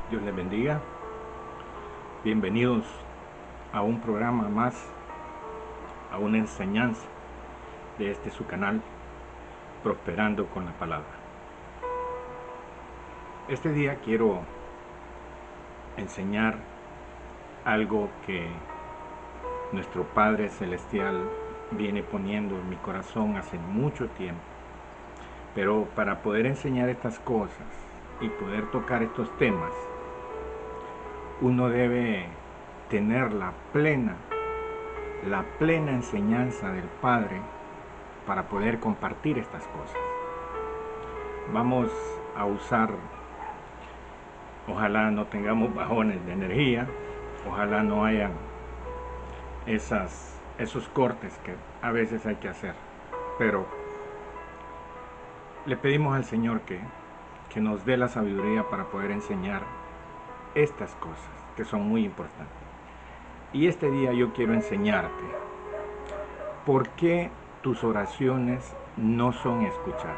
Dios les bendiga. Bienvenidos a un programa más, a una enseñanza de su canal, Prosperando con la Palabra. Este día quiero enseñar algo que nuestro Padre Celestial viene poniendo en mi corazón hace mucho tiempo. Pero para poder enseñar estas cosas y poder tocar estos temas, uno debe tener la plena enseñanza del Padre para poder compartir estas cosas. Vamos a usar, ojalá no tengamos bajones de energía, ojalá no hayan esos cortes que a veces hay que hacer, pero le pedimos al Señor que nos dé la sabiduría para poder enseñar estas cosas que son muy importantes. Y este día yo quiero enseñarte por qué tus oraciones no son escuchadas.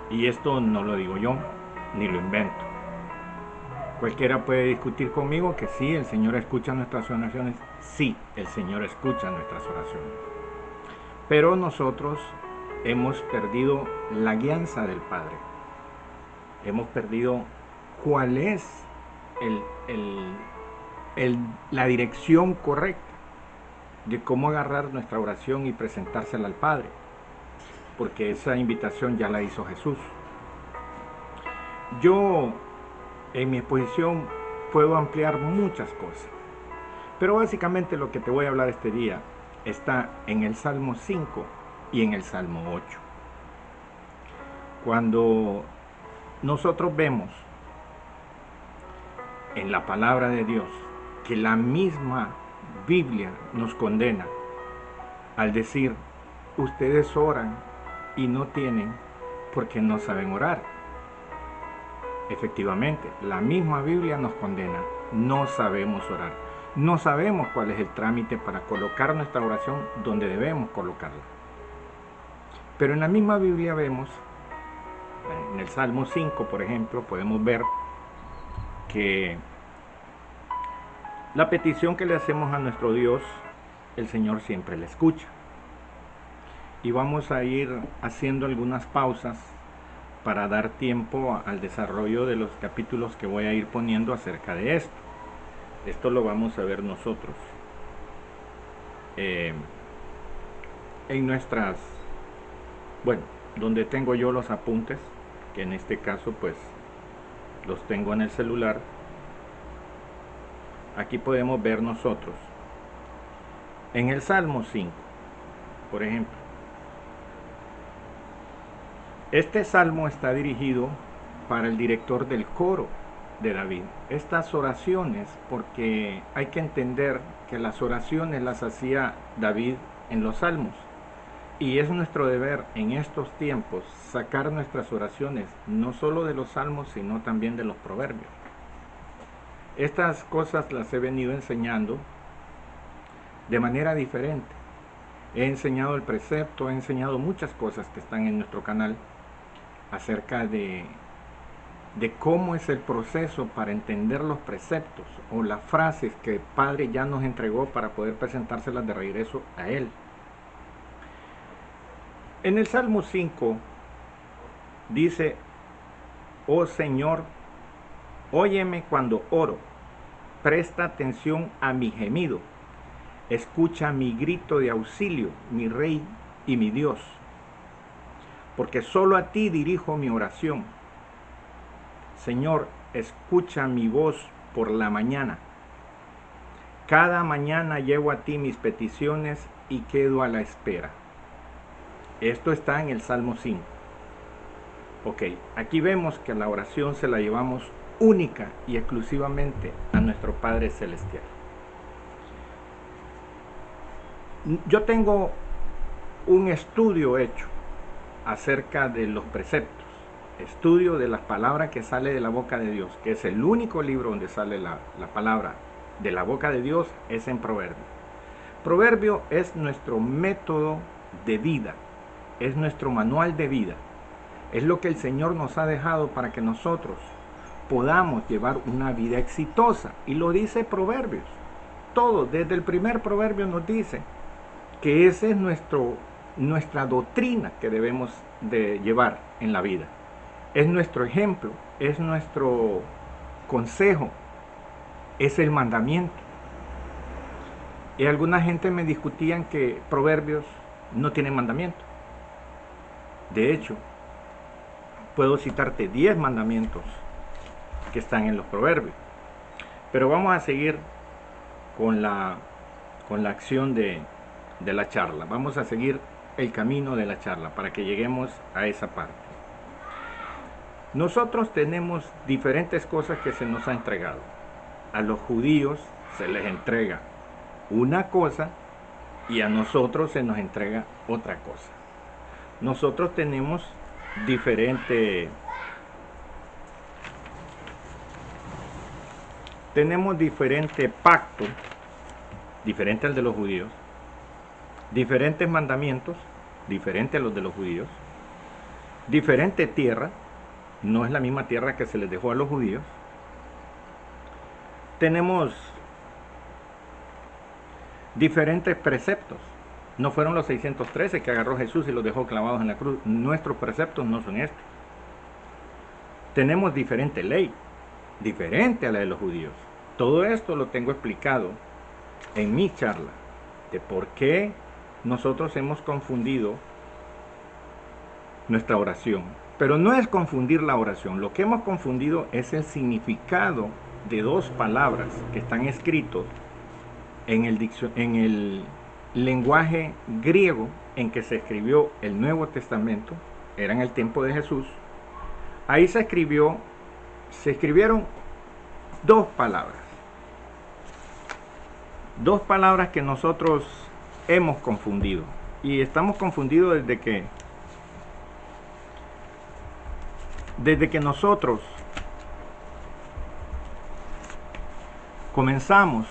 Y esto no lo digo yo, ni lo invento. Cualquiera puede discutir conmigo que sí, el Señor escucha nuestras oraciones. Sí, el Señor escucha nuestras oraciones. Pero nosotros hemos perdido la guianza del Padre. Hemos perdido cuál es la dirección correcta de cómo agarrar nuestra oración y presentársela al Padre, porque esa invitación ya la hizo Jesús. Yo en mi exposición puedo ampliar muchas cosas, pero básicamente lo que te voy a hablar este día está en el Salmo 5 y en el Salmo 8. Cuando nosotros vemos en la palabra de Dios que la misma Biblia nos condena al decir, ustedes oran y no tienen porque no saben orar. Efectivamente, la misma Biblia nos condena, no sabemos orar, no sabemos cuál es el trámite para colocar nuestra oración donde debemos colocarla. Pero en la misma Biblia vemos, en el Salmo 5, por ejemplo, podemos ver que la petición que le hacemos a nuestro Dios, el Señor siempre la escucha. Y vamos a ir haciendo algunas pausas para dar tiempo al desarrollo de los capítulos que voy a ir poniendo acerca de esto. Esto lo vamos a ver nosotros en nuestras, donde tengo yo los apuntes, que en este caso pues los tengo en el celular. Aquí podemos ver nosotros en el Salmo 5, por ejemplo. Este salmo está dirigido para el director del coro de David. Estas oraciones, porque hay que entender que las oraciones las hacía David en los salmos. Y es nuestro deber en estos tiempos sacar nuestras oraciones, no solo de los salmos, sino también de los proverbios. Estas cosas las he venido enseñando de manera diferente. He enseñado el precepto, he enseñado muchas cosas que están en nuestro canal acerca de cómo es el proceso para entender los preceptos o las frases que el Padre ya nos entregó para poder presentárselas de regreso a Él. En el Salmo 5 dice, oh Señor, óyeme cuando oro, presta atención a mi gemido, escucha mi grito de auxilio, mi Rey y mi Dios, porque solo a ti dirijo mi oración. Señor, escucha mi voz por la mañana. Cada mañana llevo a ti mis peticiones y quedo a la espera. Esto está en el Salmo 5. Ok, aquí vemos que la oración se la llevamos única y exclusivamente a nuestro Padre Celestial. Yo tengo un estudio hecho acerca de los preceptos, estudio de las palabras que sale de la boca de Dios, que es el único libro donde sale la palabra de la boca de Dios, es en Proverbio. Proverbio es nuestro método de vida, es nuestro manual de vida, es lo que el Señor nos ha dejado para que nosotros podamos llevar una vida exitosa. Y lo dice Proverbios. Todo, desde el primer proverbio nos dice que esa es nuestra doctrina que debemos de llevar en la vida. Es nuestro ejemplo, es nuestro consejo, es el mandamiento. Y alguna gente me discutían que Proverbios no tiene mandamiento. De hecho, puedo citarte 10 mandamientos que están en los Proverbios. Pero vamos a seguir con la acción de la charla. Vamos a seguir el camino de la charla para que lleguemos a esa parte. Nosotros tenemos diferentes cosas que se nos ha entregado. A los judíos se les entrega una cosa y a nosotros se nos entrega otra cosa. Nosotros tenemos diferente pacto, diferente al de los judíos, diferentes mandamientos, diferente a los de los judíos, diferente tierra, no es la misma tierra que se les dejó a los judíos. Tenemos diferentes preceptos. No fueron los 613 que agarró Jesús y los dejó clavados en la cruz. Nuestros preceptos no son estos. Tenemos diferente ley, diferente a la de los judíos. Todo esto lo tengo explicado en mi charla de por qué nosotros hemos confundido nuestra oración. Pero no es confundir la oración. Lo que hemos confundido es el significado de dos palabras que están escritos en el lenguaje griego en que se escribió el Nuevo Testamento. Era en el tiempo de Jesús. Ahí se escribieron dos palabras. Dos palabras que nosotros hemos confundido. Y estamos confundidos desde que nosotros comenzamos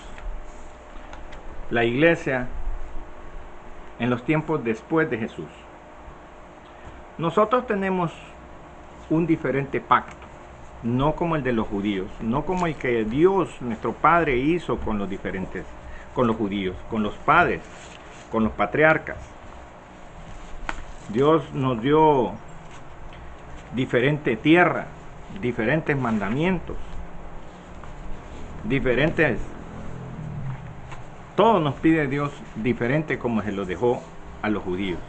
la iglesia en los tiempos después de Jesús. Nosotros tenemos un diferente pacto, no como el de los judíos, no como el que Dios, nuestro Padre, hizo con los judíos, con los padres, con los patriarcas. Dios nos dio diferente tierra, diferentes mandamientos, diferentes. Todo nos pide Dios diferente como se lo dejó a los judíos.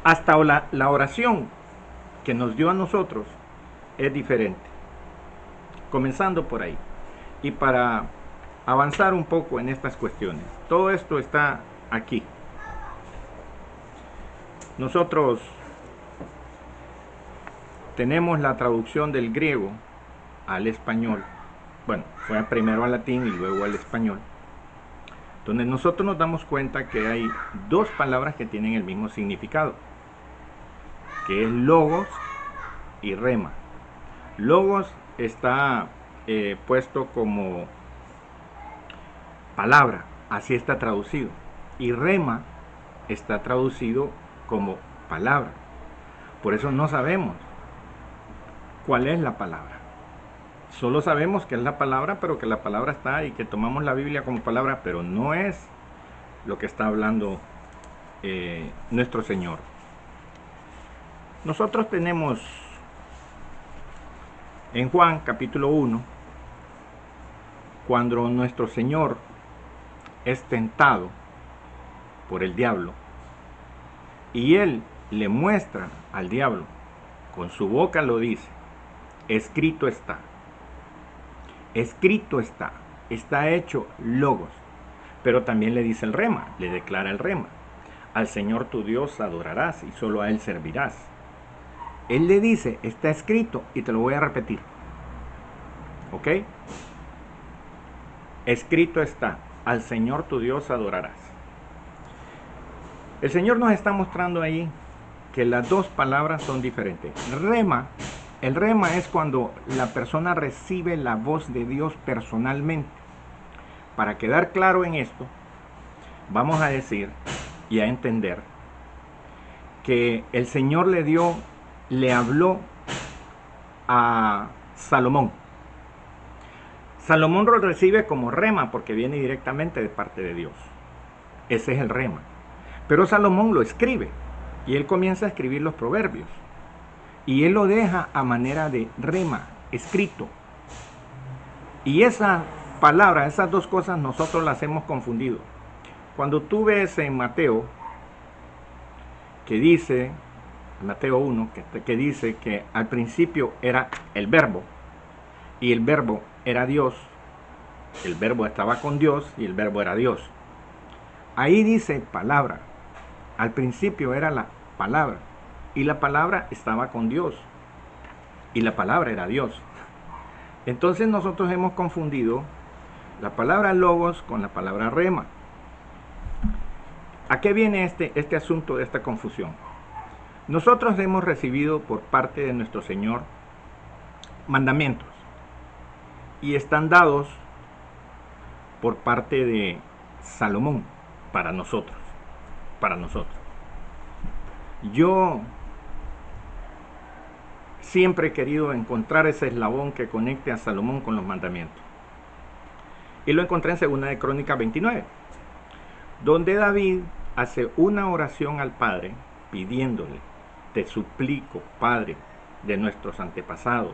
Hasta la oración que nos dio a nosotros es diferente. Comenzando por ahí. Y para avanzar un poco en estas cuestiones, todo esto está aquí. Nosotros tenemos la traducción del griego al español. Bueno, fue primero al latín y luego al español, donde nosotros nos damos cuenta que hay dos palabras que tienen el mismo significado, que es logos y rema. Logos está puesto como palabra, así está traducido, y rema está traducido como palabra. Por eso no sabemos cuál es la palabra. Solo sabemos que es la palabra, pero que la palabra está y que tomamos la Biblia como palabra, pero no es lo que está hablando nuestro Señor. Nosotros tenemos en Juan capítulo 1, cuando nuestro Señor es tentado por el diablo y Él le muestra al diablo, con su boca lo dice, escrito está. Escrito está, está hecho logos, pero también le dice el rema, le declara el rema. Al Señor tu Dios adorarás y solo a Él servirás. Él le dice, está escrito, y te lo voy a repetir. ¿Ok? Escrito está, al Señor tu Dios adorarás. El Señor nos está mostrando ahí que las dos palabras son diferentes. Rema. El rema es cuando la persona recibe la voz de Dios personalmente. Para quedar claro en esto, vamos a decir y a entender que el Señor le habló a Salomón. Salomón lo recibe como rema porque viene directamente de parte de Dios. Ese es el rema. Pero Salomón lo escribe y él comienza a escribir los proverbios. Y él lo deja a manera de rema, escrito. Y esa palabra, esas dos cosas nosotros las hemos confundido. Cuando tú ves en Mateo, que dice, Mateo 1, que dice que al principio era el verbo, y el verbo era Dios, el verbo estaba con Dios y el verbo era Dios. Ahí dice palabra, al principio era la palabra, y la palabra estaba con Dios, y la palabra era Dios. Entonces nosotros hemos confundido la palabra logos con la palabra rema. ¿A qué viene este asunto de esta confusión? Nosotros hemos recibido por parte de nuestro Señor mandamientos y están dados por parte de Salomón para nosotros. Yo siempre he querido encontrar ese eslabón que conecte a Salomón con los mandamientos. Y lo encontré en 2 de Crónicas 29, donde David hace una oración al Padre pidiéndole: te suplico, Padre de nuestros antepasados,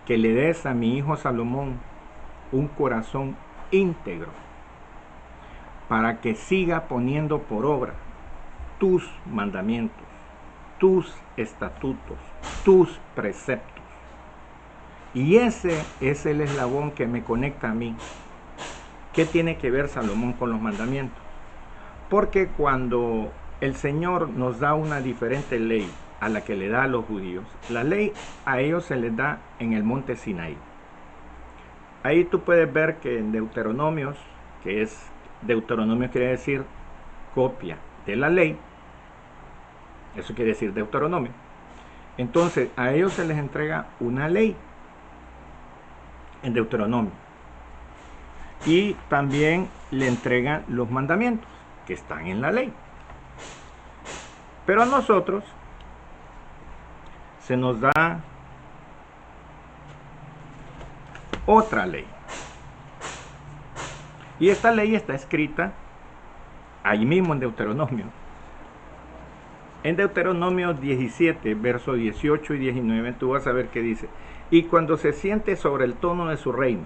que le des a mi hijo Salomón un corazón íntegro para que siga poniendo por obra tus mandamientos, tus estatutos, tus preceptos. Y ese es el eslabón que me conecta a mí. ¿Qué tiene que ver Salomón con los mandamientos? Porque cuando el Señor nos da una diferente ley a la que le da a los judíos, la ley a ellos se les da en el monte Sinaí. Ahí tú puedes ver que en Deuteronomios, Deuteronomio quiere decir copia de la ley, eso quiere decir Deuteronomio. Entonces a ellos se les entrega una ley en Deuteronomio y también le entregan los mandamientos que están en la ley. Pero a nosotros se nos da otra ley. Y esta ley está escrita ahí mismo en Deuteronomio. En Deuteronomio 17, versos 18 y 19, tú vas a ver qué dice. Y cuando se siente sobre el trono de su reino,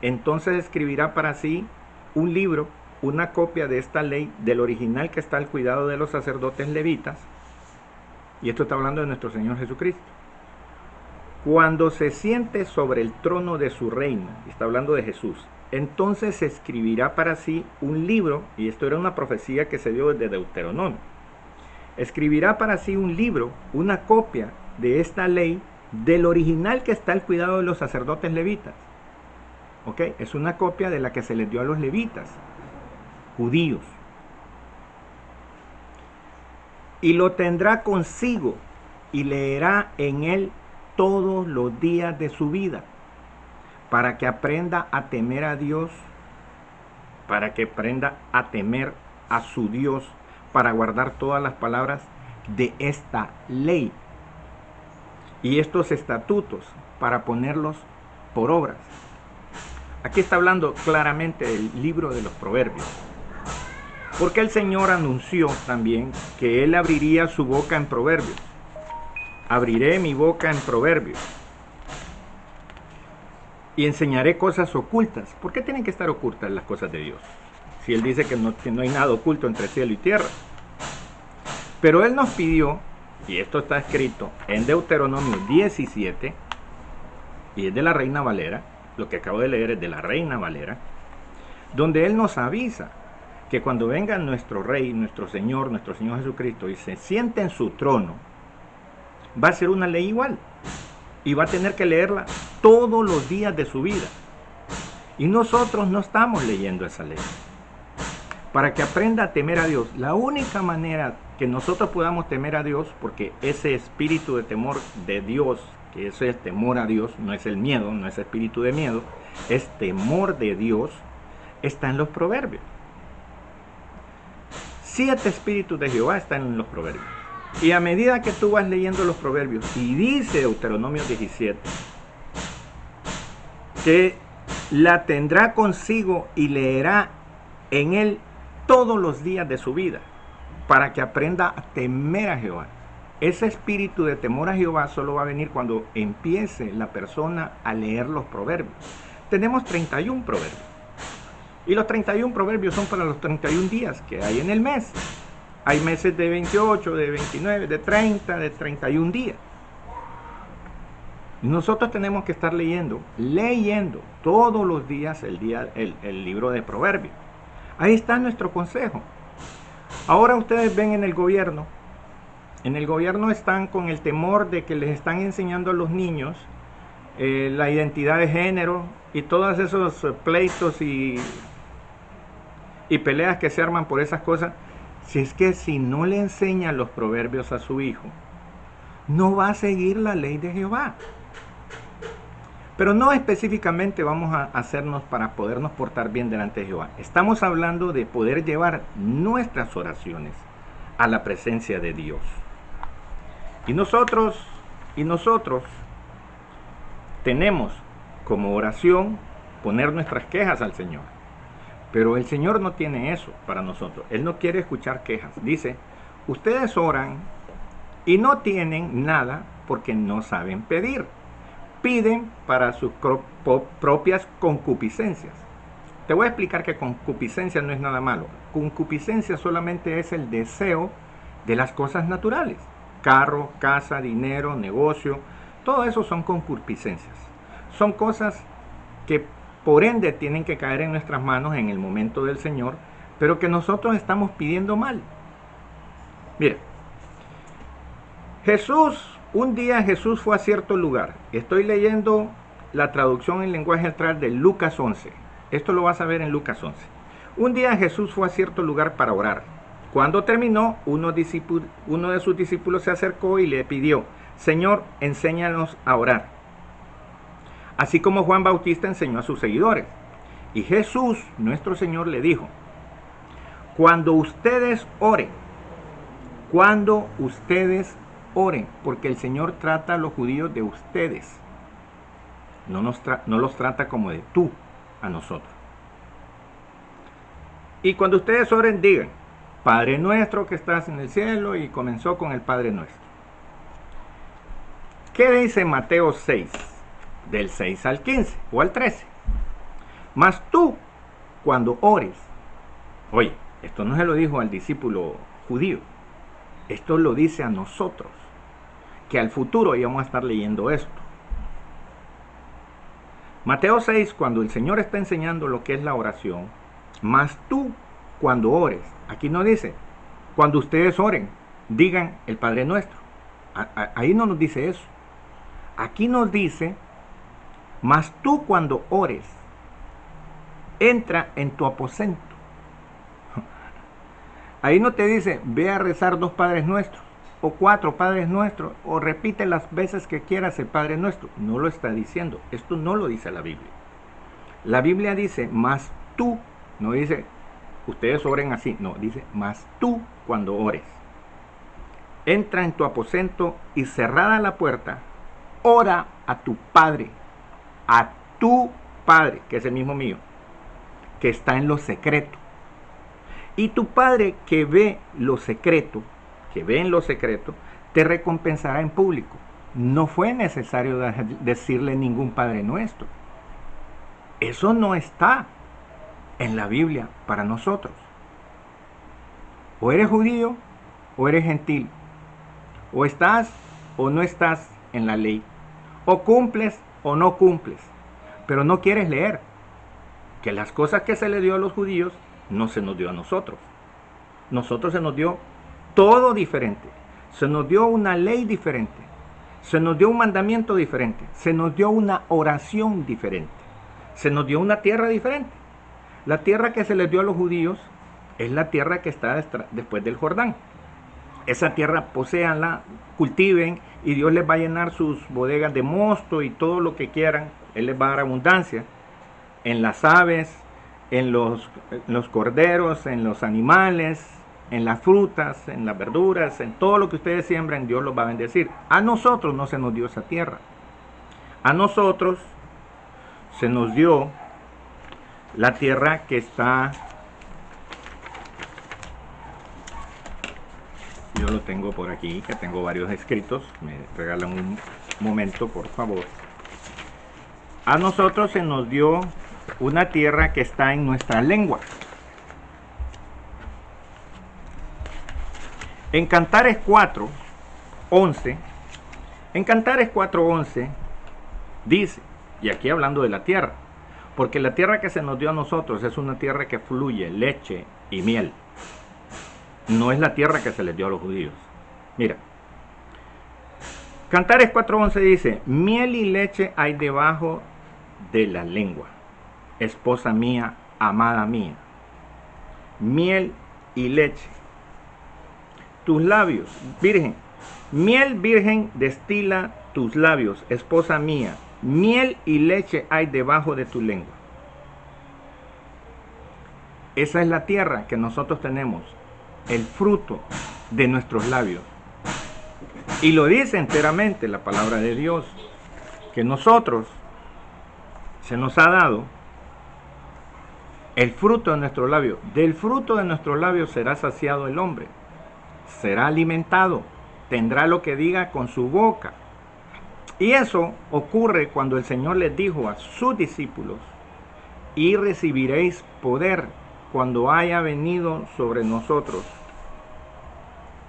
entonces escribirá para sí un libro, una copia de esta ley, del original que está al cuidado de los sacerdotes levitas. Y esto está hablando de nuestro Señor Jesucristo. Cuando se siente sobre el trono de su reino, está hablando de Jesús, entonces escribirá para sí un libro, y esto era una profecía que se dio desde Deuteronomio. Escribirá para sí un libro, una copia de esta ley, del original que está al cuidado de los sacerdotes levitas. ¿Ok? Es una copia de la que se les dio a los levitas, judíos. Y lo tendrá consigo y leerá en él todos los días de su vida, para que aprenda a temer a Dios, para que aprenda a temer a su Dios, para guardar todas las palabras de esta ley y estos estatutos, para ponerlos por obras. Aquí está hablando claramente del libro de los Proverbios, porque el Señor anunció también que Él abriría su boca en proverbios. Abriré mi boca en proverbios y enseñaré cosas ocultas. ¿Por qué tienen que estar ocultas las cosas de Dios? Si Él dice que no hay nada oculto entre cielo y tierra. Pero Él nos pidió, y esto está escrito en Deuteronomio 17, y es de la Reina Valera, lo que acabo de leer es de la Reina Valera, donde Él nos avisa que cuando venga nuestro Rey, nuestro Señor Jesucristo, y se siente en su trono, va a ser una ley igual, y va a tener que leerla todos los días de su vida. Y nosotros no estamos leyendo esa ley. Para que aprenda a temer a Dios, la única manera que nosotros podamos temer a Dios, porque ese espíritu de temor de Dios, que eso es temor a Dios, no es el miedo, no es espíritu de miedo, es temor de Dios, está en los proverbios. 7 espíritus de Jehová están en los proverbios. Y a medida que tú vas leyendo los proverbios, y dice Deuteronomio 17, que la tendrá consigo y leerá en él todos los días de su vida, para que aprenda a temer a Jehová. Ese espíritu de temor a Jehová solo va a venir cuando empiece la persona a leer los proverbios. Tenemos 31 proverbios. Y los 31 proverbios son para los 31 días que hay en el mes. Hay meses de 28, de 29, de 30, de 31 días. Nosotros tenemos que estar leyendo todos los días el libro de proverbios. Ahí está nuestro consejo. Ahora ustedes ven en el gobierno están con el temor de que les están enseñando a los niños la identidad de género y todos esos pleitos y peleas que se arman por esas cosas. Si no le enseñan los proverbios a su hijo, no va a seguir la ley de Jehová. Pero no específicamente vamos a hacernos para podernos portar bien delante de Jehová. Estamos hablando de poder llevar nuestras oraciones a la presencia de Dios. Y nosotros tenemos como oración poner nuestras quejas al Señor. Pero el Señor no tiene eso para nosotros. Él no quiere escuchar quejas. Dice, ustedes oran y no tienen nada porque no saben pedir. Piden para sus propias concupiscencias. Te voy a explicar que concupiscencia no es nada malo. Concupiscencia solamente es el deseo de las cosas naturales. Carro, casa, dinero, negocio, todo eso son concupiscencias. Son cosas que por ende tienen que caer en nuestras manos en el momento del Señor, pero que nosotros estamos pidiendo mal. Mira, un día Jesús fue a cierto lugar. Estoy leyendo la traducción en lenguaje actual de Lucas 11. Esto lo vas a ver en Lucas 11. Un día Jesús fue a cierto lugar para orar. Cuando terminó, uno de sus discípulos se acercó y le pidió, Señor, enséñanos a orar, así como Juan Bautista enseñó a sus seguidores. Y Jesús, nuestro Señor, le dijo, cuando ustedes oren, porque el Señor trata a los judíos de ustedes, no los trata como de tú a nosotros. Y cuando ustedes oren, digan, Padre nuestro que estás en el cielo, y comenzó con el Padre nuestro. ¿Qué dice Mateo 6? Del 6 al 15 o al 13. Mas tú, cuando ores, oye, esto no se lo dijo al discípulo judío, esto lo dice a nosotros, que al futuro íbamos a estar leyendo esto. Mateo 6, cuando el Señor está enseñando lo que es la oración, mas tú, cuando ores, aquí no dice, cuando ustedes oren, digan el Padre Nuestro. Ahí no nos dice eso. Aquí nos dice, mas tú cuando ores, entra en tu aposento. Ahí no te dice, ve a rezar 2 Padres Nuestros, o 4 Padres Nuestros, o repite las veces que quieras el Padre Nuestro. No lo está diciendo. Esto no lo dice la Biblia. La Biblia dice, mas tú, no dice, ustedes oren así, no, dice, mas tú cuando ores, entra en tu aposento y cerrada la puerta, ora a tu Padre, que es el mismo mío, que está en lo secreto. Y tu Padre que ve lo secreto, te recompensará en público. No fue necesario decirle ningún Padre Nuestro. Eso no está en la Biblia para nosotros. O eres judío o eres gentil. O estás o no estás en la ley. O cumples o no cumples. Pero no quieres leer que las cosas que se le dio a los judíos no se nos dio a nosotros. Nosotros se nos dio todo diferente. Se nos dio una ley diferente. Se nos dio un mandamiento diferente. Se nos dio una oración diferente. Se nos dio una tierra diferente. La tierra que se les dio a los judíos es la tierra que está después del Jordán. Esa tierra poséanla, cultiven, y Dios les va a llenar sus bodegas de mosto y todo lo que quieran. Él les va a dar abundancia en las aves, en los corderos, en los animales, en las frutas, en las verduras, en todo lo que ustedes siembran, Dios los va a bendecir. A nosotros no se nos dio esa tierra. A nosotros se nos dio la tierra que está... Yo lo tengo por aquí, que tengo varios escritos. Me regalan un momento, por favor. A nosotros se nos dio una tierra que está en nuestra lengua. En Cantares 4:11, en Cantares 4:11 dice, y aquí hablando de la tierra, porque la tierra que se nos dio a nosotros es una tierra que fluye leche y miel. No es la tierra que se les dio a los judíos. Mira, Cantares 4:11 dice, miel y leche hay debajo de la lengua, esposa mía, amada mía. Miel y leche. Tus labios, virgen, miel virgen destila tus labios, esposa mía. Miel y leche hay debajo de tu lengua. Esa es la tierra que nosotros tenemos, el fruto de nuestros labios. Y lo dice enteramente la palabra de Dios, que nosotros se nos ha dado el fruto de nuestros labios. Del fruto de nuestros labios será saciado el hombre, será alimentado, tendrá lo que diga con su boca. Y eso ocurre cuando el Señor les dijo a sus discípulos, y recibiréis poder cuando haya venido sobre nosotros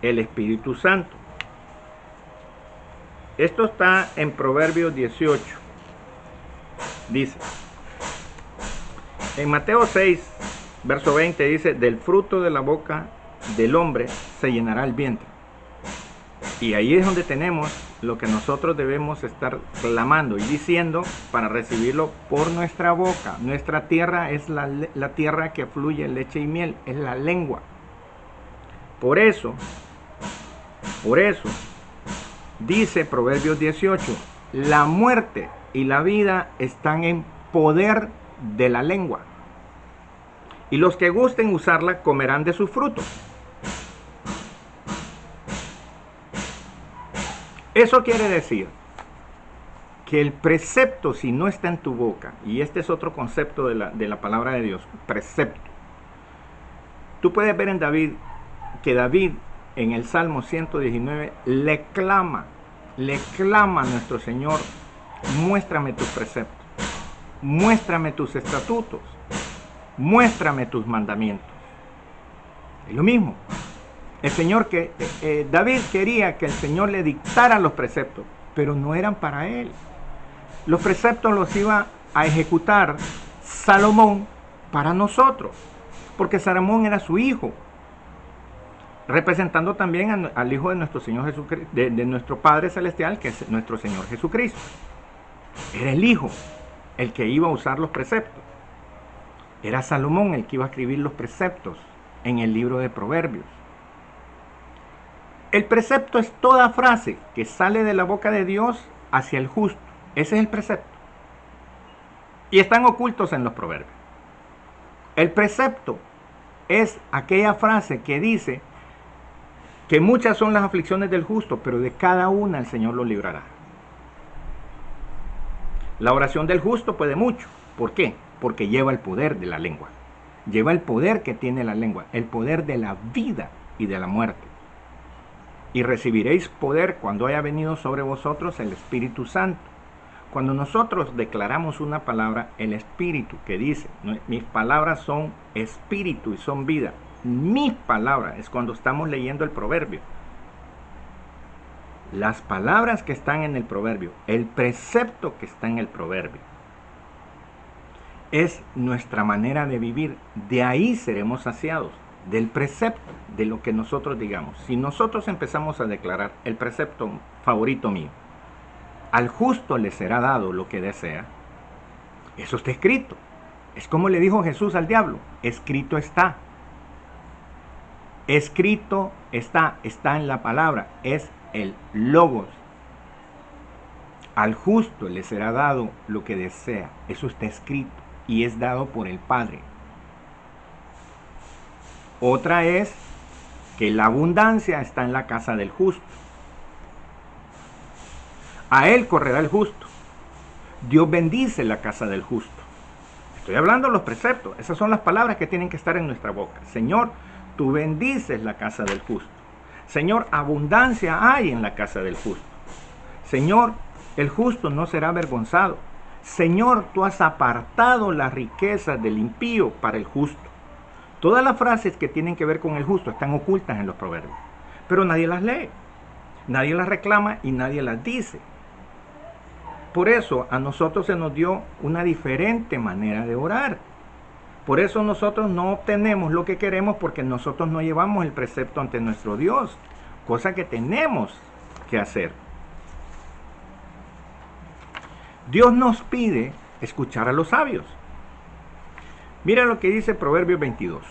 el Espíritu Santo. Esto está en Proverbios 18. Dice, en Mateo 6, verso 20 dice, del fruto de la boca del hombre se llenará el vientre. Y ahí es donde tenemos lo que nosotros debemos estar clamando y diciendo para recibirlo por nuestra boca. Nuestra tierra es la tierra que fluye leche y miel, es la lengua. Por eso, dice Proverbios 18, la muerte y la vida están en poder de la lengua. Y los que gusten usarla comerán de sus frutos. Eso quiere decir que el precepto, si no está en tu boca, y este es otro concepto de la palabra de Dios, precepto. Tú puedes ver en David, que David en el Salmo 119 le clama a nuestro Señor, muéstrame tus preceptos, muéstrame tus estatutos, muéstrame tus mandamientos. Es lo mismo. El Señor David quería que el Señor le dictara los preceptos, pero no eran para él. Los preceptos los iba a ejecutar Salomón para nosotros, porque Salomón era su hijo, representando también al Hijo de nuestro Señor Jesucristo, de nuestro Padre Celestial, que es nuestro Señor Jesucristo. Era el Hijo el que iba a usar los preceptos. Era Salomón el que iba a escribir los preceptos en el libro de Proverbios. El precepto es toda frase que sale de la boca de Dios hacia el justo. Ese es el precepto. Y están ocultos en los proverbios. El precepto es aquella frase que dice que muchas son las aflicciones del justo, pero de cada una el Señor lo librará. La oración del justo puede mucho. ¿Por qué? Porque lleva el poder de la lengua. Lleva el poder que tiene la lengua, el poder de la vida y de la muerte. Y recibiréis poder cuando haya venido sobre vosotros el Espíritu Santo. Cuando nosotros declaramos una palabra, el Espíritu que dice, mis palabras son espíritu y son vida. Mis palabras es cuando estamos leyendo el proverbio. Las palabras que están en el proverbio, el precepto que está en el proverbio, es nuestra manera de vivir. De ahí seremos saciados. Del precepto, de lo que nosotros digamos. Si nosotros empezamos a declarar el precepto favorito mío, al justo le será dado lo que desea, eso está escrito. Es como le dijo Jesús al diablo, escrito está. Escrito está en la palabra, es el logos. Al justo le será dado lo que desea, eso está escrito y es dado por el Padre. Otra es que la abundancia está en la casa del justo. A él correrá el justo. Dios bendice la casa del justo. Estoy hablando de los preceptos. Esas son las palabras que tienen que estar en nuestra boca. Señor, tú bendices la casa del justo. Señor, abundancia hay en la casa del justo. Señor, el justo no será avergonzado. Señor, tú has apartado las riquezas del impío para el justo. Todas las frases que tienen que ver con el justo están ocultas en los proverbios, pero nadie las lee, nadie las reclama y nadie las dice. Por eso a nosotros se nos dio una diferente manera de orar. Por eso nosotros no obtenemos lo que queremos, porque nosotros no llevamos el precepto ante nuestro Dios, cosa que tenemos que hacer. Dios nos pide escuchar a los sabios. Mira lo que dice Proverbios 22.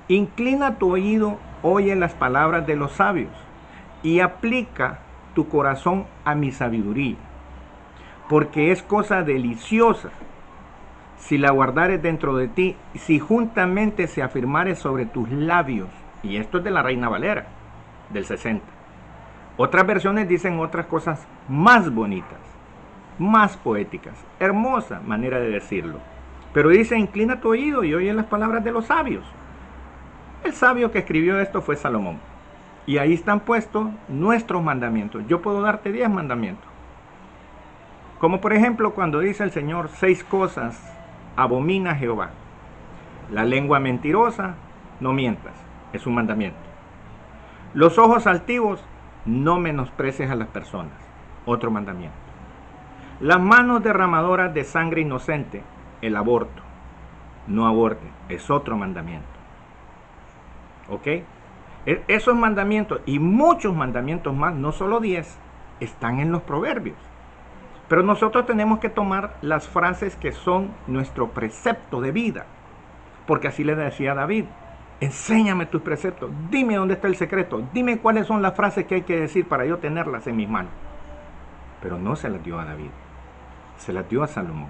Inclina tu oído, oye las palabras de los sabios, y aplica tu corazón a mi sabiduría, porque es cosa deliciosa si la guardares dentro de ti, si juntamente se afirmare sobre tus labios. Y esto es de la Reina Valera, del 60. Otras versiones dicen otras cosas más bonitas, más poéticas, hermosa manera de decirlo. Pero dice, inclina tu oído y oye las palabras de los sabios. El sabio que escribió esto fue Salomón. Y ahí están puestos nuestros mandamientos. Yo puedo darte 10 mandamientos. Como por ejemplo cuando dice el Señor, 6 cosas abomina Jehová. La lengua mentirosa, no mientas, es un mandamiento. Los ojos altivos, no menosprecies a las personas, otro mandamiento. Las manos derramadoras de sangre inocente, el aborto, no aborte, es otro mandamiento. ¿Ok? Esos mandamientos y muchos mandamientos más, no solo 10, están en los proverbios. Pero nosotros tenemos que tomar las frases que son nuestro precepto de vida. Porque así le decía a David, enséñame tus preceptos, dime dónde está el secreto, dime cuáles son las frases que hay que decir para yo tenerlas en mis manos. Pero no se las dio a David, se las dio a Salomón.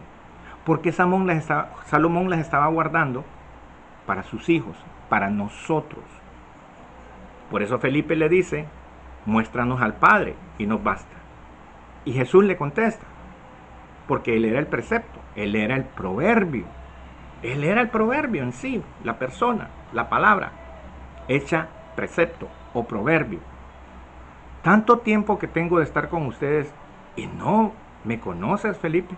Porque Salomón las estaba guardando para sus hijos, para nosotros. Por eso Felipe le dice, muéstranos al Padre y nos basta. Y Jesús le contesta, porque él era el precepto, él era el proverbio. Él era el proverbio en sí, la persona, la palabra, hecha precepto o proverbio. Tanto tiempo que tengo de estar con ustedes y no me conoces, Felipe.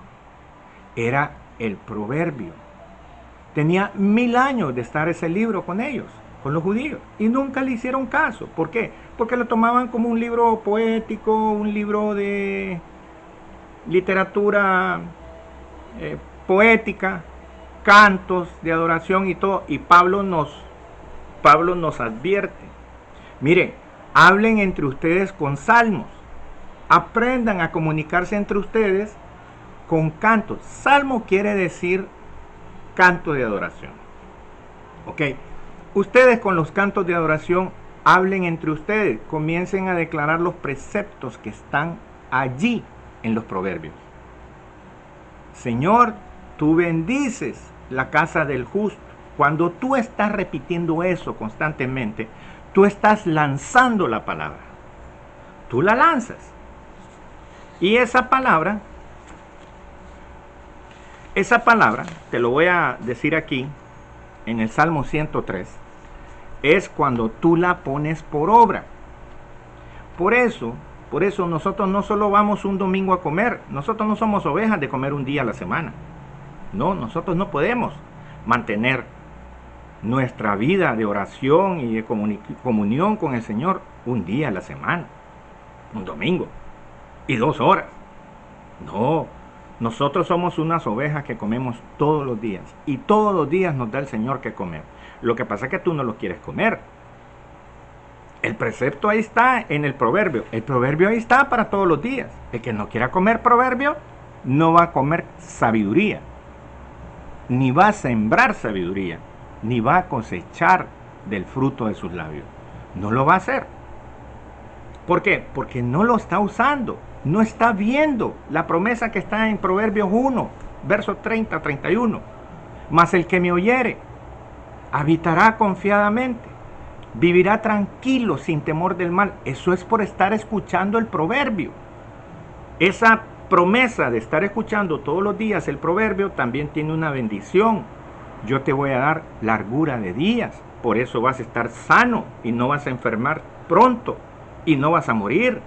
Era el proverbio. Tenía 1000 años de estar ese libro con ellos, con los judíos, y nunca le hicieron caso. ¿Por qué? Porque lo tomaban como un libro poético, un libro de literatura poética, cantos de adoración y todo. Y Pablo nos advierte, miren, hablen entre ustedes con salmos, aprendan a comunicarse entre ustedes con cantos. Salmo quiere decir canto de adoración. Ok, ustedes con los cantos de adoración hablen entre ustedes, comiencen a declarar los preceptos que están allí en los proverbios. Señor, tú bendices la casa del justo. Cuando tú estás repitiendo eso constantemente, tú estás lanzando la palabra. Tú la lanzas. Y esa palabra, te lo voy a decir aquí, en el Salmo 103, es cuando tú la pones por obra. Por eso nosotros no solo vamos un domingo a comer, nosotros no somos ovejas de comer un día a la semana. No, nosotros no podemos mantener nuestra vida de oración y de comunión con el Señor un día a la semana, un domingo y 2 horas. No, nosotros somos unas ovejas que comemos todos los días y todos los días nos da el Señor que comer. Lo que pasa es que tú no lo quieres comer. El precepto ahí está en el proverbio. El proverbio ahí está para todos los días. El que no quiera comer proverbio no va a comer sabiduría, ni va a sembrar sabiduría, ni va a cosechar del fruto de sus labios. No lo va a hacer. ¿Por qué? Porque no lo está usando. No está viendo la promesa que está en Proverbios 1, verso 30-31. Mas el que me oyere habitará confiadamente, Vivirá tranquilo, sin temor del mal. Eso es por estar escuchando el proverbio. Esa promesa de estar escuchando todos los días el proverbio también tiene una bendición. Yo te voy a dar largura de días. Por eso vas a estar sano y no vas a enfermar pronto y no vas a morir.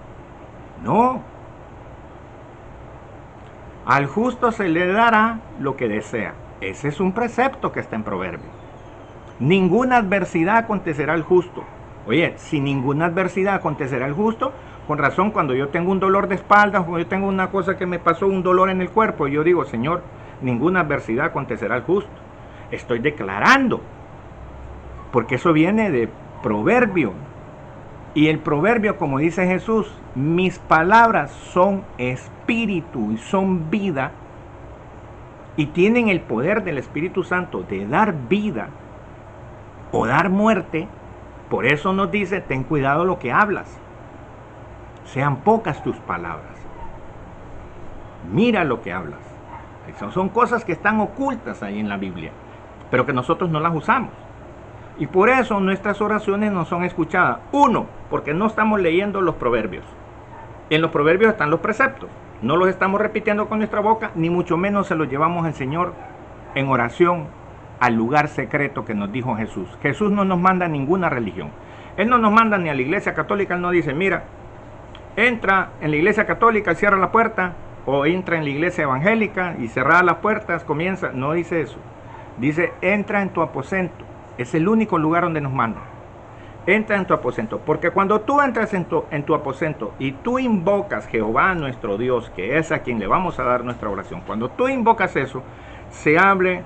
No. Al justo se le dará lo que desea. Ese es un precepto que está en proverbio. Ninguna adversidad acontecerá al justo. Oye, si ninguna adversidad acontecerá al justo, con razón, cuando yo tengo un dolor de espalda, cuando yo tengo una cosa que me pasó, un dolor en el cuerpo, yo digo, Señor, ninguna adversidad acontecerá al justo. Estoy declarando, porque eso viene de proverbio. Y el proverbio, como dice Jesús, mis palabras son espíritu y son vida, y tienen el poder del Espíritu Santo de dar vida o dar muerte. Por eso nos dice, ten cuidado lo que hablas. Sean pocas tus palabras. Mira lo que hablas. Son cosas que están ocultas ahí en la Biblia, pero que nosotros no las usamos. Y por eso nuestras oraciones no son escuchadas. Uno, porque no estamos leyendo los proverbios. En los proverbios están los preceptos. No los estamos repitiendo con nuestra boca, ni mucho menos se los llevamos al Señor en oración al lugar secreto que nos dijo Jesús. Jesús no nos manda a ninguna religión. Él no nos manda ni a la iglesia católica. Él no dice, mira, entra en la iglesia católica y cierra la puerta, o entra en la iglesia evangélica y cerrada las puertas, comienza. No dice eso. Dice, entra en tu aposento. Es el único lugar donde nos manda. Entra en tu aposento, porque cuando tú entras en tu aposento y tú invocas Jehová nuestro Dios, que es a quien le vamos a dar nuestra oración, cuando tú invocas eso, se abre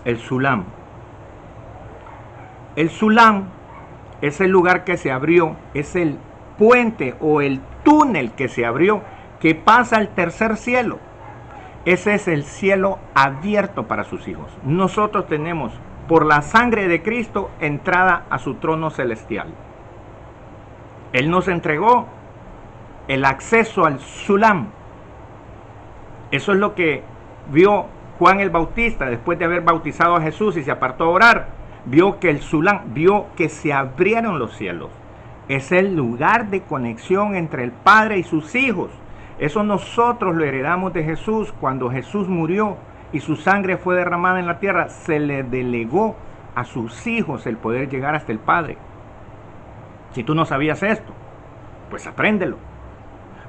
el Sulam. El Sulam es el lugar que se abrió, es el puente o el túnel que se abrió, que pasa al tercer cielo. Ese es el cielo abierto para sus hijos. Nosotros tenemos, por la sangre de Cristo, entrada a su trono celestial. Él nos entregó el acceso al Sulam. Eso es lo que vio Juan el Bautista después de haber bautizado a Jesús y se apartó a orar. Vio que el Sulam, vio que se abrieron los cielos. Es el lugar de conexión entre el Padre y sus hijos. Eso nosotros lo heredamos de Jesús. Cuando Jesús murió y su sangre fue derramada en la tierra, se le delegó a sus hijos el poder llegar hasta el Padre. Si tú no sabías esto, pues apréndelo.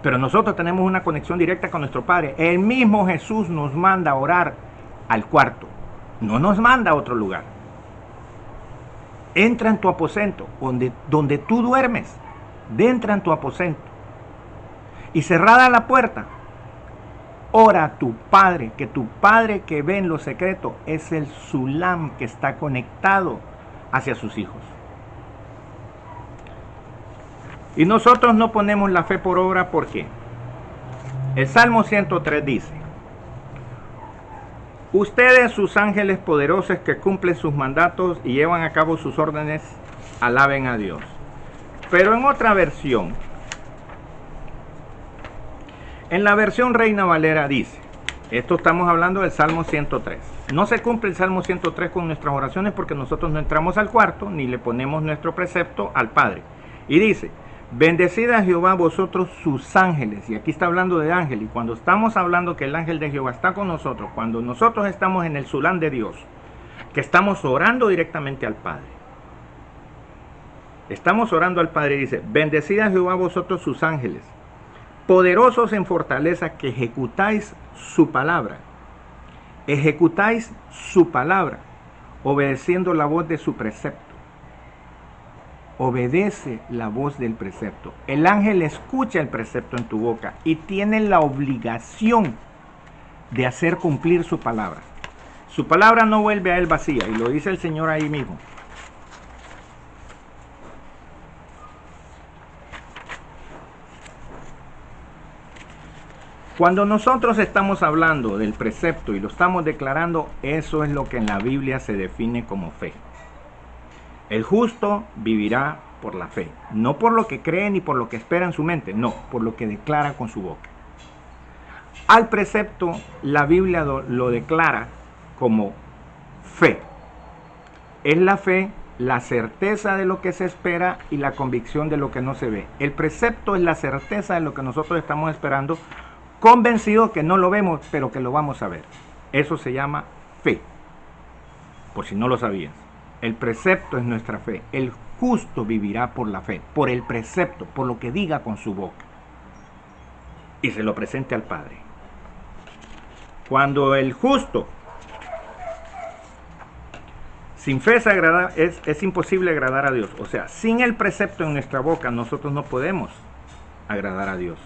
Pero nosotros tenemos una conexión directa con nuestro Padre. El mismo Jesús nos manda a orar al cuarto. No nos manda a otro lugar. Entra en tu aposento, donde tú duermes. Entra en tu aposento. Y cerrada la puerta, ora a tu Padre, que tu Padre que ve en lo secreto es el Sulam que está conectado hacia sus hijos. Y nosotros no ponemos la fe por obra, ¿por qué? El Salmo 103 dice, ustedes, sus ángeles poderosos que cumplen sus mandatos y llevan a cabo sus órdenes, alaben a Dios. Pero en otra versión, en la versión Reina Valera dice, esto estamos hablando del Salmo 103. No se cumple el Salmo 103 con nuestras oraciones porque nosotros no entramos al cuarto ni le ponemos nuestro precepto al Padre. Y dice, bendecid a Jehová vosotros sus ángeles. Y aquí está hablando de ángel. Y cuando estamos hablando que el ángel de Jehová está con nosotros, cuando nosotros estamos en el Sulam de Dios, que estamos orando directamente al Padre. Estamos orando al Padre y dice, bendecid a Jehová vosotros sus ángeles, poderosos en fortaleza, que ejecutáis su palabra. Ejecutáis su palabra, obedeciendo la voz de su precepto. Obedece la voz del precepto. El ángel escucha el precepto en tu boca y tiene la obligación de hacer cumplir su palabra. Su palabra no vuelve a él vacía, y lo dice el Señor ahí mismo. Cuando nosotros estamos hablando del precepto y lo estamos declarando, eso es lo que en la Biblia se define como fe. El justo vivirá por la fe, no por lo que cree ni por lo que espera en su mente, no, por lo que declara con su boca. Al precepto, la Biblia lo declara como fe. Es la fe la certeza de lo que se espera y la convicción de lo que no se ve. El precepto es la certeza de lo que nosotros estamos esperando, convencidos que no lo vemos, pero que lo vamos a ver. Eso se llama fe, por si no lo sabías. El precepto es nuestra fe. El justo vivirá por la fe, por el precepto, por lo que diga con su boca. Y se lo presente al Padre. Cuando el justo, sin fe es imposible agradar a Dios. O sea, sin el precepto en nuestra boca, nosotros no podemos agradar a Dios.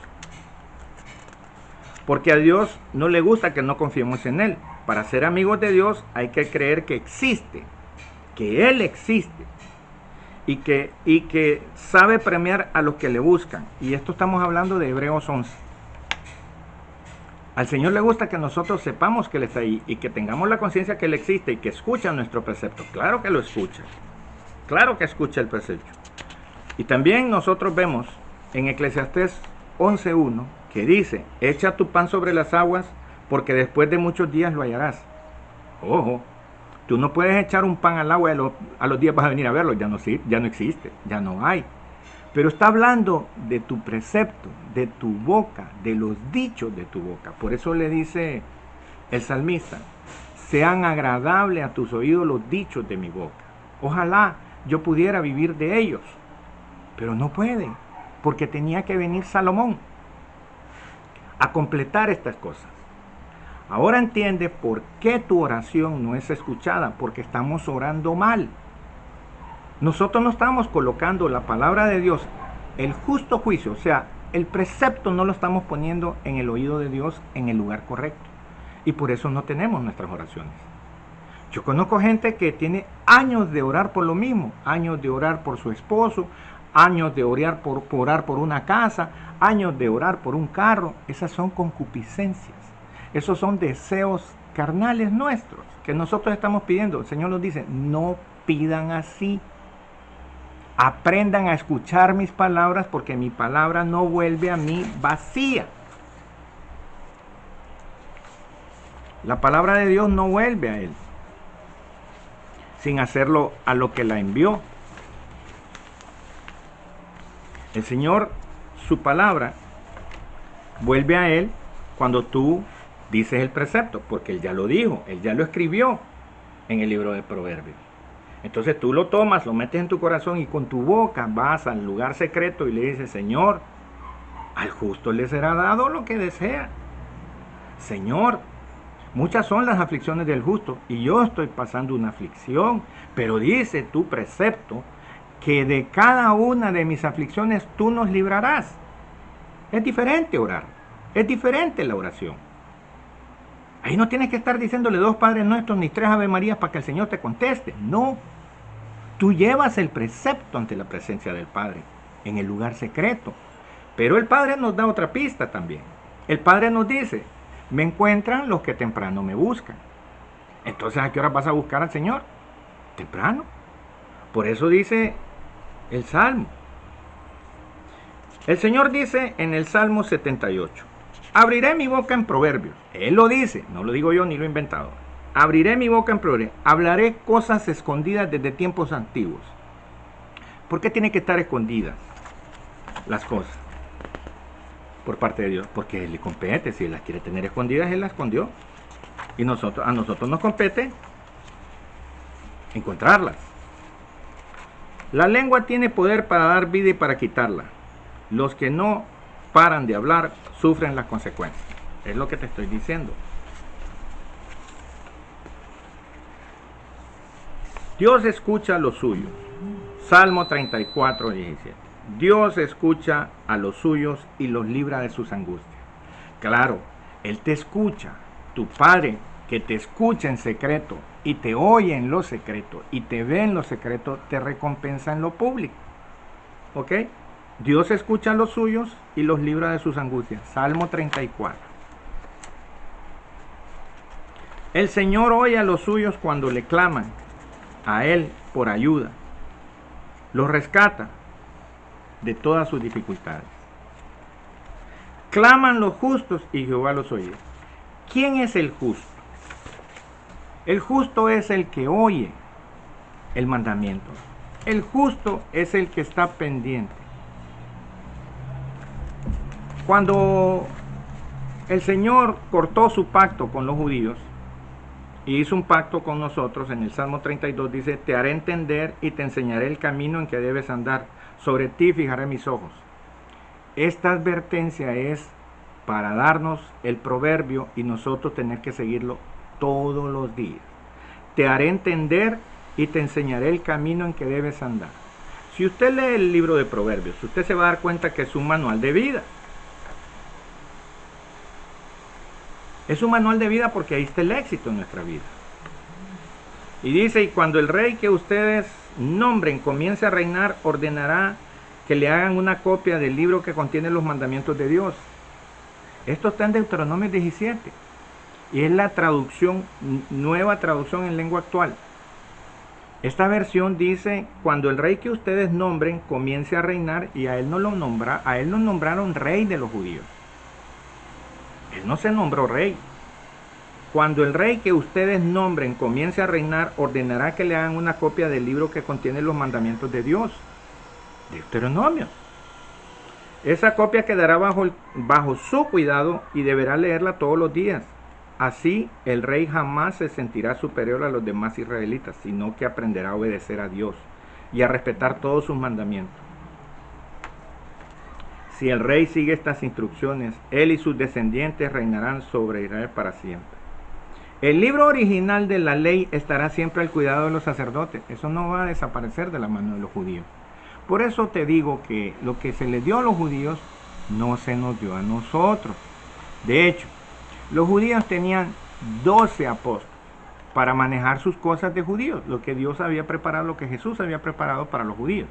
Porque a Dios no le gusta que no confiemos en Él. Para ser amigos de Dios hay que creer que existe, que Él existe y que sabe premiar a los que le buscan. Y esto estamos hablando de Hebreos 11. Al Señor le gusta que nosotros sepamos que Él está ahí y que tengamos la conciencia que Él existe y que escucha nuestro precepto. Claro que lo escucha. Claro que escucha el precepto. Y también nosotros vemos en Eclesiastés 11:1 que dice: echa tu pan sobre las aguas, porque después de muchos días lo hallarás. Ojo, tú no puedes echar un pan al agua y a los días vas a venir a verlo. Ya no existe, ya no hay. Pero está hablando de tu precepto, de tu boca, de los dichos de tu boca. Por eso le dice el salmista: sean agradables a tus oídos los dichos de mi boca. Ojalá yo pudiera vivir de ellos, pero no puede, porque tenía que venir Salomón a completar estas cosas. Ahora entiende por qué tu oración no es escuchada, porque estamos orando mal. Nosotros no estamos colocando la palabra de Dios, el justo juicio, o sea, el precepto no lo estamos poniendo en el oído de Dios en el lugar correcto. Y por eso no tenemos nuestras oraciones. Yo conozco gente que tiene años de orar por lo mismo, años de orar por su esposo, años de orar por una casa, años de orar por un carro. Esas son concupiscencias. Esos son deseos carnales nuestros que nosotros estamos pidiendo. El Señor nos dice: no pidan así. Aprendan a escuchar mis palabras, porque mi palabra no vuelve a mí vacía. La palabra de Dios no vuelve a Él sin hacerlo a lo que la envió. El Señor, su palabra, vuelve a Él cuando tú dices el precepto, porque Él ya lo dijo, Él ya lo escribió en el libro de Proverbios. Entonces tú lo tomas, lo metes en tu corazón y con tu boca vas al lugar secreto y le dices: Señor, al justo le será dado lo que desea. Señor, muchas son las aflicciones del justo y yo estoy pasando una aflicción, pero dice tu precepto que de cada una de mis aflicciones tú nos librarás. Es diferente orar, es diferente la oración. Ahí no tienes que estar diciéndole 2 Padres Nuestros ni 3 Ave Marías para que el Señor te conteste. No. Tú llevas el precepto ante la presencia del Padre, en el lugar secreto. Pero el Padre nos da otra pista también. El Padre nos dice: me encuentran los que temprano me buscan. Entonces, ¿a qué hora vas a buscar al Señor? Temprano. Por eso dice el Salmo. El Señor dice en el Salmo 78: abriré mi boca en proverbios. Él lo dice, no lo digo yo ni lo he inventado. Abriré mi boca en proverbios. Hablaré cosas escondidas desde tiempos antiguos. ¿Por qué tienen que estar escondidas las cosas por parte de Dios? Porque Él le compete. Si Él las quiere tener escondidas, Él las escondió. Y a nosotros nos compete encontrarlas. La lengua tiene poder para dar vida y para quitarla. Los que no paran de hablar sufren las consecuencias. Es lo que te estoy diciendo. Dios escucha a los suyos. Salmo 34:17. Dios escucha a los suyos y los libra de sus angustias. Claro, Él te escucha. Tu Padre, que te escucha en secreto y te oye en lo secreto y te ve en lo secreto, te recompensa en lo público. ¿Ok? Dios escucha a los suyos y los libra de sus angustias. Salmo 34. El Señor oye a los suyos cuando le claman a Él por ayuda. Los rescata de todas sus dificultades. Claman los justos y Jehová los oye. ¿Quién es el justo? El justo es el que oye el mandamiento. El justo es el que está pendiente. Cuando el Señor cortó su pacto con los judíos y hizo un pacto con nosotros, en el Salmo 32 dice: te haré entender y te enseñaré el camino en que debes andar, sobre ti fijaré mis ojos. Esta advertencia es para darnos el proverbio y nosotros tener que seguirlo todos los días. Te haré entender y te enseñaré el camino en que debes andar. Si usted lee el libro de Proverbios, usted se va a dar cuenta que es un manual de vida. Es un manual de vida porque ahí está el éxito en nuestra vida. Y dice: y cuando el rey que ustedes nombren comience a reinar, ordenará que le hagan una copia del libro que contiene los mandamientos de Dios. Esto está en Deuteronomio 17. Y es la traducción, nueva traducción en lengua actual. Esta versión dice: cuando el rey que ustedes nombren comience a reinar, y a él no nombraron rey de los judíos. Él no se nombró rey. Cuando el rey que ustedes nombren comience a reinar, ordenará que le hagan una copia del libro que contiene los mandamientos de Dios. Deuteronomio. Esa copia quedará bajo su cuidado y deberá leerla todos los días. Así el rey jamás se sentirá superior a los demás israelitas, sino que aprenderá a obedecer a Dios y a respetar todos sus mandamientos. Si el rey sigue estas instrucciones, él y sus descendientes reinarán sobre Israel para siempre. El libro original de la ley estará siempre al cuidado de los sacerdotes. Eso no va a desaparecer de la mano de los judíos. Por eso te digo que lo que se les dio a los judíos no se nos dio a nosotros. De hecho, los judíos tenían 12 apóstoles para manejar sus cosas de judíos, lo que Dios había preparado, lo que Jesús había preparado para los judíos.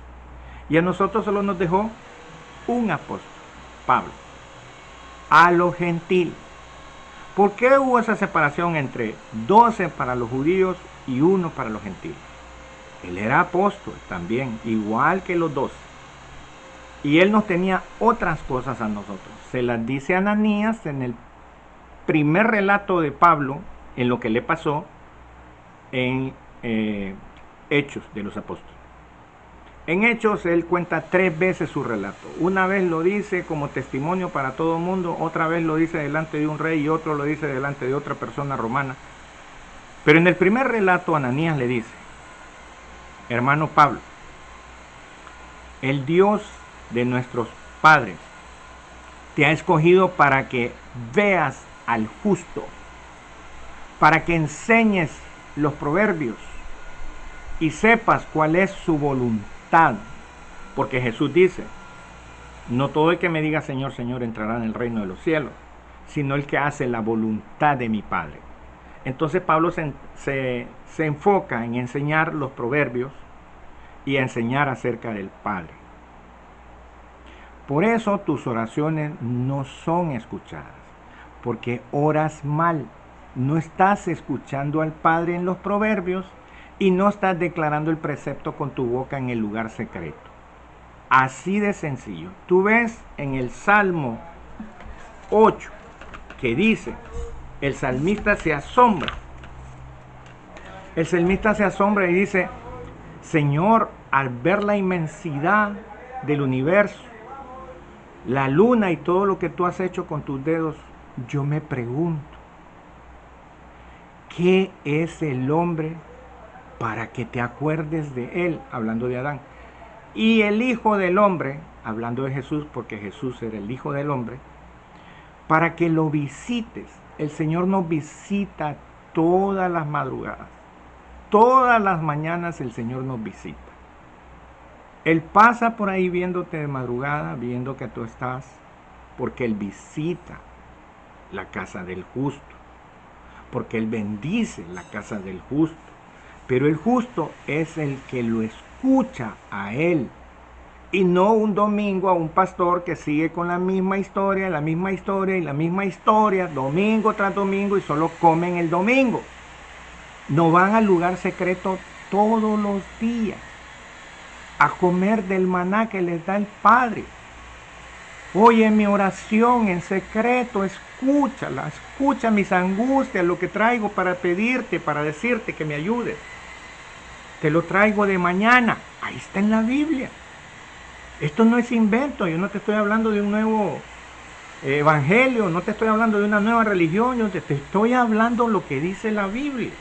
Y a nosotros solo nos dejó un apóstol, Pablo, a los gentiles. ¿Por qué hubo esa separación entre 12 para los judíos y 1 para los gentiles? Él era apóstol también, igual que los 12. Y él nos tenía otras cosas a nosotros. Se las dice Ananías en el primer relato de Pablo, en lo que le pasó en Hechos de los Apóstoles. En Hechos él cuenta 3 veces su relato. Una vez lo dice como testimonio para todo el mundo, otra vez lo dice delante de un rey y otro lo dice delante de otra persona romana. Pero en el primer relato Ananías le dice: hermano Pablo, el Dios de nuestros padres te ha escogido para que veas al justo, para que enseñes los proverbios y sepas cuál es su voluntad. Porque Jesús dice: no todo el que me diga Señor, Señor entrará en el reino de los cielos, sino el que hace la voluntad de mi Padre. Entonces Pablo se enfoca en enseñar los proverbios y a enseñar acerca del Padre. Por eso tus oraciones no son escuchadas, porque oras mal. No estás escuchando al Padre en los proverbios y no estás declarando el precepto con tu boca en el lugar secreto. Así de sencillo. Tú ves en el Salmo 8 que dice, el salmista se asombra. El salmista se asombra y dice: Señor, al ver la inmensidad del universo, la luna y todo lo que tú has hecho con tus dedos, yo me pregunto, ¿qué es el hombre para que te acuerdes de él? Hablando de Adán. Y el Hijo del Hombre, hablando de Jesús, porque Jesús era el Hijo del Hombre, para que lo visites. El Señor nos visita todas las madrugadas. Todas las mañanas el Señor nos visita. Él pasa por ahí viéndote de madrugada, viendo que tú estás, porque Él visita la casa del justo, porque Él bendice la casa del justo. Pero el justo es el que lo escucha a Él, y no un domingo a un pastor que sigue con la misma historia, la misma historia y la misma historia, domingo tras domingo, y solo comen el domingo. No van al lugar secreto todos los días a comer del maná que les da el Padre. Oye, mi oración en secreto, escúchala, escucha mis angustias, lo que traigo para pedirte, para decirte que me ayudes. te lo traigo de mañana. Ahí está en la Biblia. Esto no es invento, yo no te estoy hablando de un nuevo evangelio, no te estoy hablando de una nueva religión, yo te estoy hablando lo que dice la Biblia.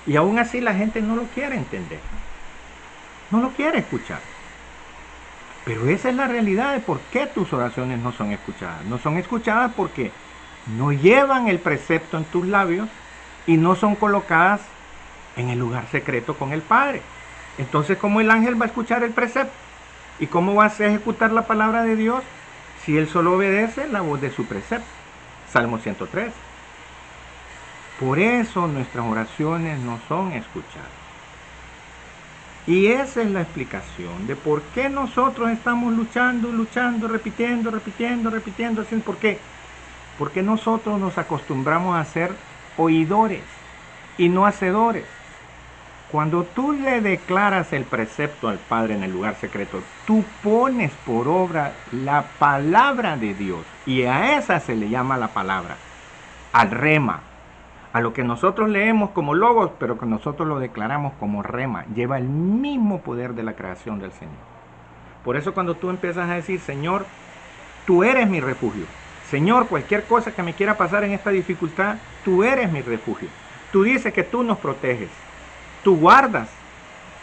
Y aún así la gente no lo quiere entender, no lo quiere escuchar. Pero esa es la realidad de por qué tus oraciones no son escuchadas. No son escuchadas porque no llevan el precepto en tus labios y no son colocadas en el lugar secreto con el Padre. Entonces, ¿cómo el ángel va a escuchar el precepto? ¿Y cómo vas a ejecutar la palabra de Dios si él solo obedece la voz de su precepto? Salmo 103. Por eso nuestras oraciones no son escuchadas. Y esa es la explicación de por qué nosotros estamos luchando, repitiendo. ¿Por qué? Porque nosotros nos acostumbramos a ser oidores y no hacedores. Cuando tú le declaras el precepto al Padre en el lugar secreto, tú pones por obra la palabra de Dios. Y a esa se le llama la palabra, al rema. A lo que nosotros leemos como logos, pero que nosotros lo declaramos como rema, lleva el mismo poder de la creación del Señor. Por eso cuando tú empiezas a decir, Señor, tú eres mi refugio. Señor, cualquier cosa que me quiera pasar en esta dificultad, tú eres mi refugio. Tú dices que tú nos proteges. Tú guardas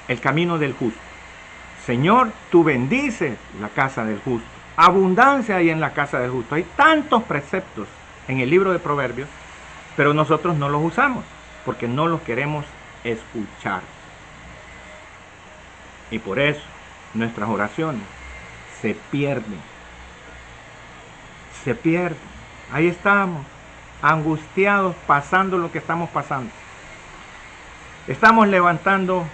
el camino del justo. Señor, tú bendices la casa del justo. Abundancia hay en la casa del justo. Hay tantos preceptos en el libro de Proverbios, pero nosotros no los usamos porque no los queremos escuchar. Y por eso nuestras oraciones se pierden. Se pierden. Ahí estamos, angustiados, pasando lo que estamos pasando. Estamos levantando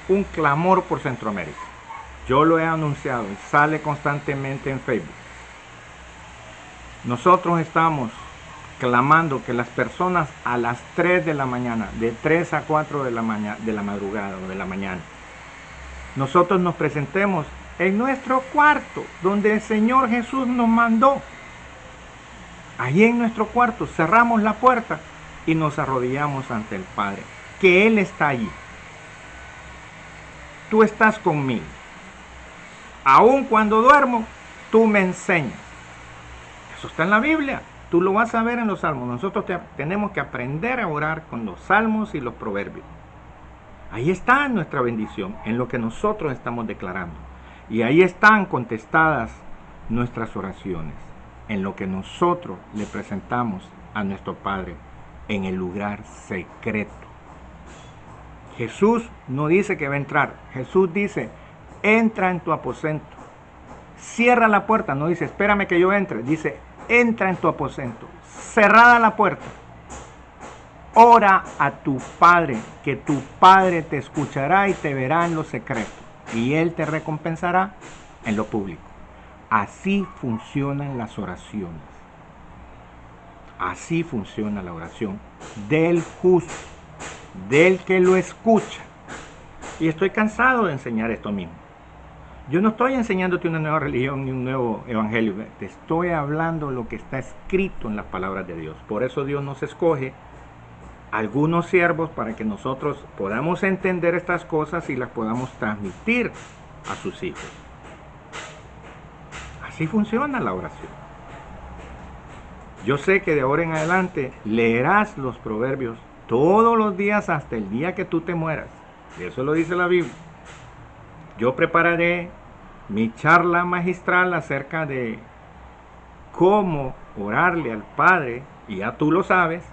un clamor por Centroamérica. Yo lo he anunciado y sale constantemente en Facebook. Nosotros estamos clamando que las personas a las 3 de la mañana, de 3 a 4 de la madrugada o de la mañana, nosotros nos presentemos en nuestro cuarto, donde el Señor Jesús nos mandó. Allí en nuestro cuarto cerramos la puerta y nos arrodillamos ante el Padre, que Él está allí. Tú estás conmigo. Aun cuando duermo, tú me enseñas. Eso está en la Biblia. Tú lo vas a ver en los salmos. Nosotros tenemos que aprender a orar con los salmos y los proverbios. Ahí está nuestra bendición, en lo que nosotros estamos declarando. Y ahí están contestadas nuestras oraciones, en lo que nosotros le presentamos a nuestro Padre en el lugar secreto. Jesús no dice que va a entrar. Jesús dice, entra en tu aposento. Cierra la puerta. No dice, espérame que yo entre. Dice, entra en tu aposento. Cerrada la puerta. Ora a tu Padre, que tu Padre te escuchará y te verá en lo secreto. Y Él te recompensará en lo público. Así funcionan las oraciones. Así funciona la oración del justo, del que lo escucha. Y estoy cansado de enseñar esto mismo. Yo no estoy enseñándote una nueva religión ni un nuevo evangelio. Te estoy hablando lo que está escrito en las palabras de Dios. Por eso Dios nos escoge algunos siervos para que nosotros podamos entender estas cosas y las podamos transmitir a sus hijos. Así funciona la oración. Yo sé que de ahora en adelante leerás los proverbios todos los días hasta el día que tú te mueras. Y eso lo dice la Biblia. Yo prepararé mi charla magistral acerca de cómo orarle al Padre, y ya tú lo sabes,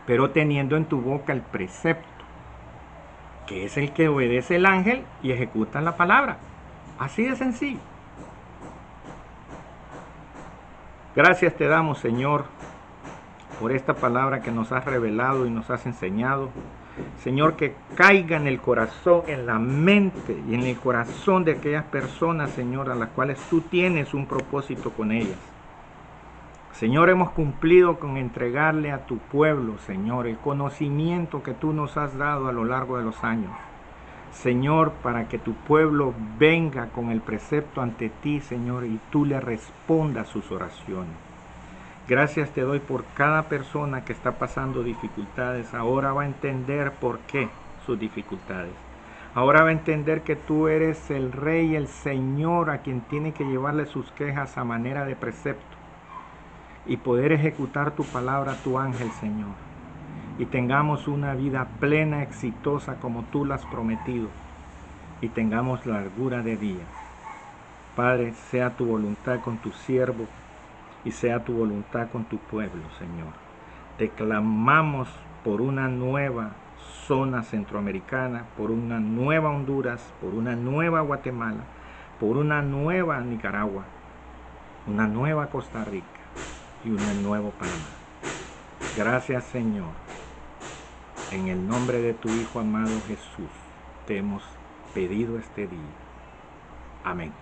pero teniendo en tu boca el precepto, que es el que obedece el ángel y ejecuta la palabra. Así de sencillo. Gracias te damos, Señor, por esta palabra que nos has revelado y nos has enseñado. Señor, que caiga en el corazón, en la mente y en el corazón de aquellas personas, Señor, a las cuales tú tienes un propósito con ellas. Señor, hemos cumplido con entregarle a tu pueblo, Señor, el conocimiento que tú nos has dado a lo largo de los años. Señor, para que tu pueblo venga con el precepto ante ti, Señor, y tú le respondas sus oraciones. Gracias te doy por cada persona que está pasando dificultades. Ahora va a entender por qué sus dificultades. Ahora va a entender que tú eres el Rey, el Señor, a quien tiene que llevarle sus quejas a manera de precepto y poder ejecutar tu palabra, tu ángel, Señor. Y tengamos una vida plena, exitosa, como tú la has prometido. Y tengamos largura de días. Padre, sea tu voluntad con tu siervo y sea tu voluntad con tu pueblo, Señor. Te clamamos por una nueva zona centroamericana, por una nueva Honduras, por una nueva Guatemala, por una nueva Nicaragua, una nueva Costa Rica y un nuevo Panamá. Gracias, Señor. En el nombre de tu Hijo amado Jesús, te hemos pedido este día. Amén.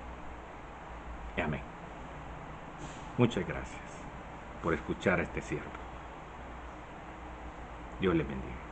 Y amén. Muchas gracias por escuchar a este siervo. Dios le bendiga.